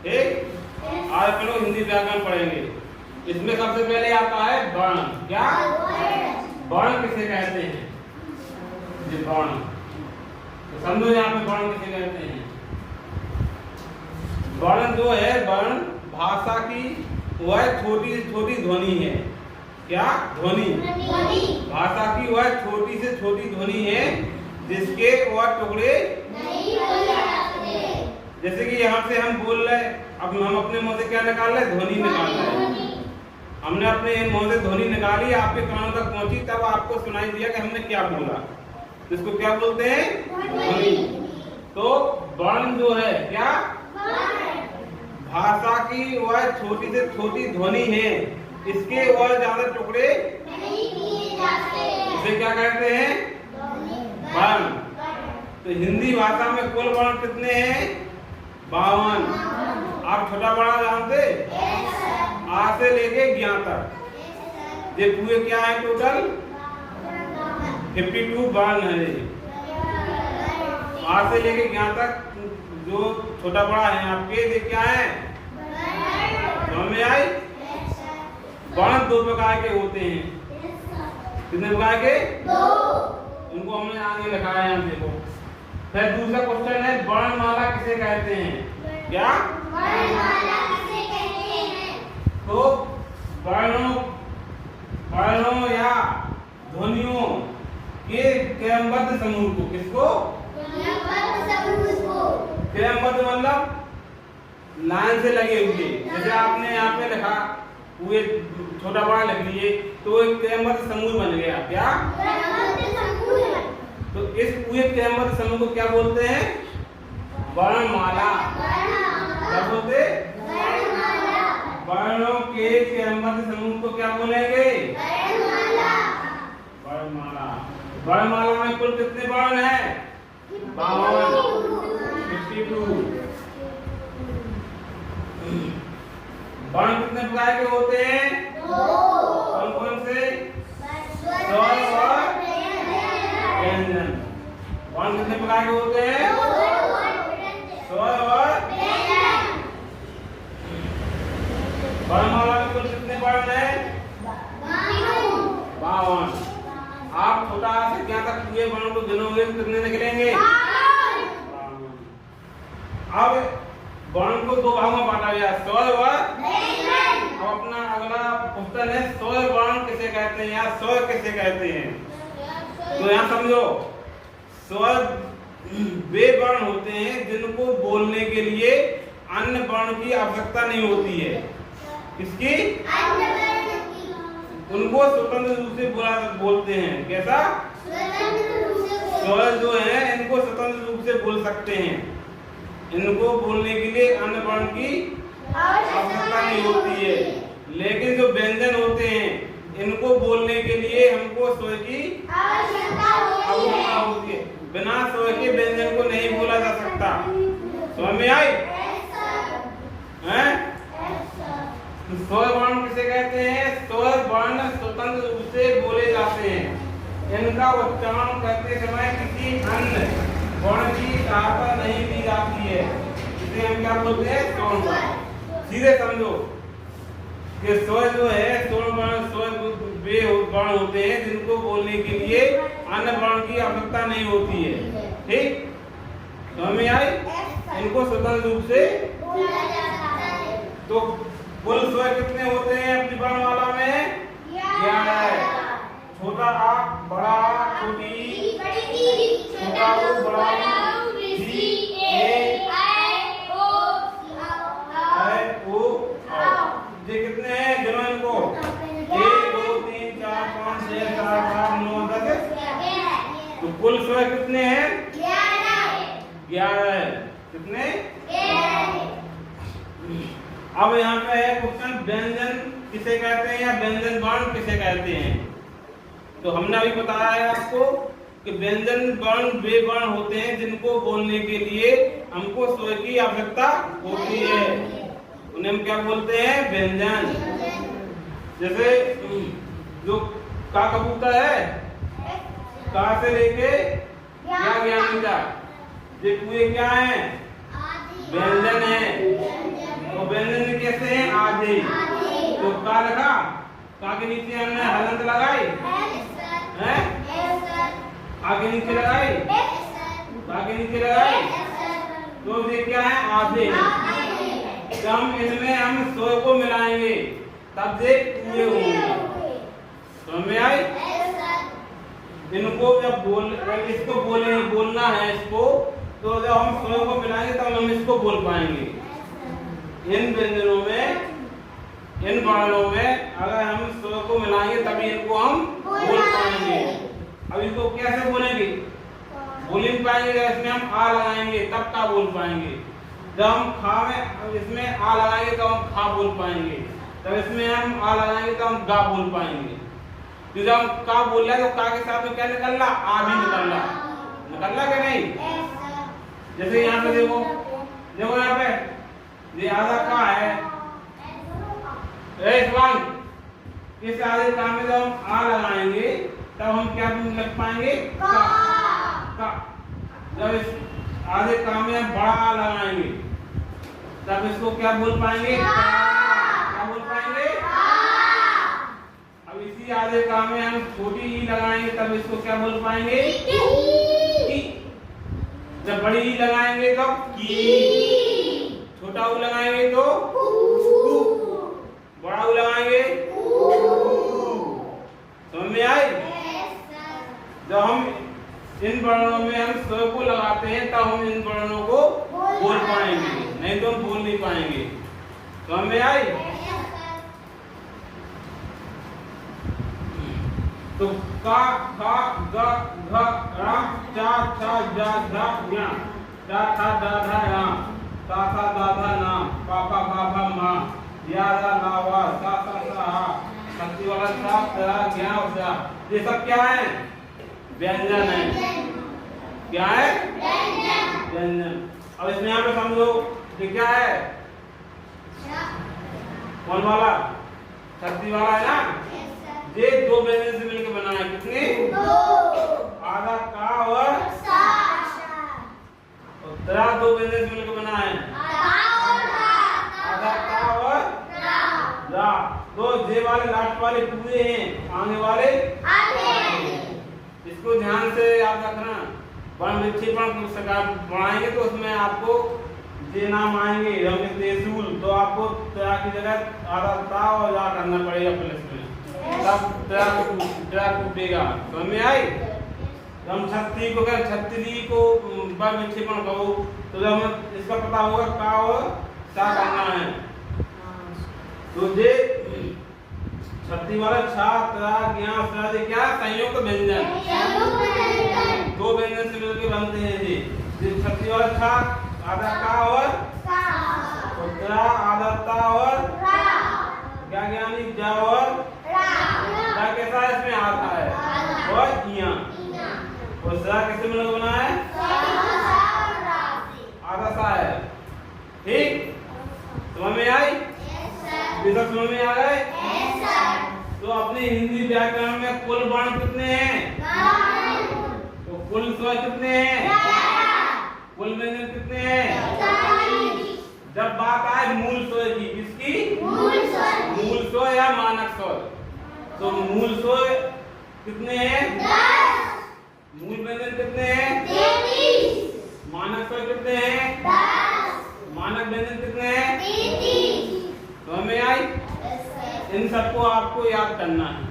ठीक। आज हम लोग हिंदी व्याकरण पढ़ेंगे। इसमें सबसे पहले आता है वर्ण। क्या वर्ण किसे कहते हैं? ये वर्ण तो समझो यहाँ पे वर्ण किसे कहते हैं। वर्ण जो है, वर्ण भाषा की वह छोटी से छोटी ध्वनि है। क्या ध्वनि? भाषा की वह छोटी से छोटी ध्वनि है जिसके वह टुकड़े नहीं बोले जाते। जैसे कि यहाँ से हम बोल रहे, अब हम अपने मुंह से क्या निकाल रहे? ध्वनि निकाल रहे हैं। हमने अपने मुंह से ध्वनि निकाली, आपके कानों तक पहुंची, तब आपको सुनाई दिया कि हमने क्या बोला। इसको क्या बोलते हैं? ध्वनि। तो वर्ण जो है क्या? भाषा की वह छोटी से छोटी ध्वनि है, इसके वह ज्यादा टुकड़े नहीं किए जाते। इसे क्या कहते हैं? वर्ण। तो हिंदी भाषा में कुल वर्ण कितने हैं? 52। आप छोटा बड़ा जानते? आ से लेके ज्ञ तक ये पूरे क्या है? टोटल 52 वर्ण है। आ से लेके ज्ञ तक जो छोटा बड़ा है आपके, ये क्या है? समझ में आई? वर्ण 2 प्रकार के होते हैं। कितने प्रकार के? 2। उनको हमने आगे लिखा है, यहाँ देखो। फिर दूसरा क्वेश्चन है, वर्णमाला किसे कहते हैं? क्या वर्णमाला किसे कहते हैं? तो वर्णों या ध्वनियों के क्रमबद्ध समूह को, किसको? क्रमबद्ध मतलब लाइन से लगे हुए। जैसे आपने यहाँ पे लिखा पूरे छोटा बड़ा लिख लिए तो एक क्रमबद्ध समूह बन गया। क्या? तो इस पूरे क्रमबद्ध समूह को क्या बोलते हैं? वर्णमाला। क्या बोलते? वर्णों के क्रमबद्ध समूह को क्या बोलेंगे? वर्णमाला। वर्णमाला में कुल कितने वर्ण हैं? 52। वर्ण कितने प्रकार के होते हैं? 2। कौन कौन से? स्वर और व्यंजन। वर्ण कितने प्रकार के होते हैं? स्वर और व्यंजन। वर्णमाला में कुल कितने वर्ण हैं? 52। आप छोटा से क्या तक पूरे वर्ण को गिनोगे तो कितने निकलेंगे? 52। अब वर्ण को 2 भागों में बांटा गया, स्वर और व्यंजन। अब अपना अगला क्वेश्चन है, स्वर वर्ण किसे कहते हैं या स्वर किसे कहते हैं? तो यहाँ समझो, स्वर वे वर्ण होते हैं जिनको बोलने के लिए अन्य वर्ण की आवश्यकता नहीं होती है। किसकी? उनको स्वतंत्र रूप से बोलते हैं। कैसा? स्वर जो है इनको स्वतंत्र रूप से बोल सकते हैं। इनको बोलने के लिए अन्य वर्ण की आवश्यकता नहीं होती है। लेकिन जो व्यंजन होते हैं इनको बोलने के लिए हमको स्वर की आवश्यकता होती है। बिना स्वर के व्यंजन को नहीं बोला जा सकता। समझ में आई? हैं? स्वर वर्ण किसे कहते हैं? स्वर वर्ण स्वतंत्र रूप से बोले जाते हैं। इनका उच्चारण करते समय किसी अन्य वर्ण की सहायता नहीं ली जाती है। इसे हम क्या बोलते हैं? स्वर वर्ण। सीधे समझो कि स्वर जो है, स्वर वे वर्ण होते हैं जिनको बोलने के लिए अन्य वर्ण की आवश्यकता नहीं होती है। ठीक? समझ में आई? इनको स्वतंत्र रूप से बोला जाता है। तो कुल स्वर कितने होते हैं अपनी वर्णमाला में? 11। छोटा आ, बड़ा आ, छोटी, छोटा ऊ, बड़ा ऊ, ऋषि, ए, ऐ, ओ, ये कितने हैं? गिनो इनको। 1 2 3 4 5 6 7 8 9 10। तो कुल स्वर कितने हैं? 11। कितने? 11। अब यहाँ पे है क्वेश्चन, व्यंजन किसे कहते हैं या व्यंजन वर्ण किसे कहते हैं? तो हमने अभी बताया है आपको कि व्यंजन वर्ण वे वर्ण होते हैं जिनको बोलने के लिए हमको स्वर की आवश्यकता होती है। उन्हें हम क्या बोलते हैं? व्यंजन। जैसे जो का कबूतर है, का से लेके क्या ज्ञानी तक, ये पूरे क्या है? व्यंजन है। आधे। तो का लगा, का के नीचे हमने हलंत लगाई हैं, आगे नीचे लगाई, आगे नीचे लगाई, तो ये क्या है, आधे। हम इनमें हम 100 को मिलाएंगे तब ये पूरे होंगे। समझ में आई? इनको जब इसको बोलना है इसको, तो जब हम 100 को मिलाएंगे तब हम इसको बोल पाएंगे। इन व्यंजनों में, इन वर्णों में अगर हम 100 को मिलाएंगे तभी इनको हम बोल पाएंगे। अब इसको कैसे बोलेंगे, बोल नहीं पाएंगे। जब इसमें हम आ लगाएंगे तब का बोल पाएंगे। जब हम खा में इसमें आ लगाएंगे तो हम खा बोल पाएंगे। जब इसमें हम आ लगाएंगे तो हम गा बोल पाएंगे। तो जब हम का बोल रहे हैं तो का के साथ में क्या निकल रहा, आ भी निकल रहा, निकल रहा कि नहीं? जैसे यहाँ पे देखो, देखो यहाँ पे ये आधा का है, इस आधे का में जब हम आ लगाएंगे तब हम क्या लग पाएंगे, का। जब इस आधे का में हम बड़ा आ लगाएंगे तब इसको क्या बोल पाएंगे, क्या बोल पाएंगे। अब इसी आधे का में हम छोटी ई लगाएंगे तब इसको क्या बोल पाएंगे, की। जब बड़ी ई लगाएंगे तो की, छोटा ऊ लगाएंगे तो कू, बड़ा ऊ लगाएंगे समझ में आई? जब हम इन वर्णों में हम 100 को लगाते हैं तब हम इन वर्णों को बोल पाएंगे, नहीं तो हम बोल नहीं पाएंगे। समझ में आई? तो का, खा, ग, घ, रा, चा, छा, जा, झा, ज्ञा, दा, था, दा, धा, या, ता, था, दा, धा, ना, पा, पा, भा, भा, मा, या, दा, ला, वा, सा, सा, सा, हा, शक्ति वाला सा, ता, ज्ञा, सा। ये सब क्या है, व्यंजन है। क्या है, व्यंजन। अब इसमें यहाँ पे समझो ये क्या है, कौन वाला, शक्ति वाला है ना। ये 2 व्यंजन से मिलकर बना है, कितने, 2। आधा का और रा 2 व्यंजन से मिलकर बना है, आधा का और रा। तो जे वाले लास्ट वाले पूरे हैं, आने वाले आधे। इसको ध्यान से याद रखना। वर्ण विक्षेपण बढ़ाएंगे तो उसमें आपको जे नाम आएंगे, हम देसूल, तो आपको त्रा की जगह आधा ता और जा करना पड़ेगा प्लस में, तब त्रा टूटेगा। समझ में आई? हम छत्री को क्या, छत्री को वर्ण विक्षेपण कहो तो जब हमें इसका पता होगा का और सा करना है, तो जे छत्री वाला छा, त्रा, ज्ञा, सा, ये क्या, संयुक्त व्यंजन। 2 व्यंजन से मिलकर बनते हैं ये छत्री वाला छा, आधा का और त्रा, आधा ता और क्या, ज्ञानी जा और रा। कैसा है, इसमें आधा है और इया, और सा किससे मिलकर बना है, आधा सा है। ठीक, समझ में आई? समझ में आ गए? तो अपने हिंदी व्याकरण में कुल वर्ण कितने हैं, तो कुल स्वर कितने हैं, कुल व्यंजन कितने हैं। जब बात आए मूल स्वर की, किसकी, मूल स्वर या मानक स्वर, तो मूल स्वर कितने हैं, 10। मूल व्यंजन कितने हैं, 33। मानक स्वर कितने हैं, 10। मानक व्यंजन कितने हैं, 33। समझ में आई? इन सबको आपको याद करना है।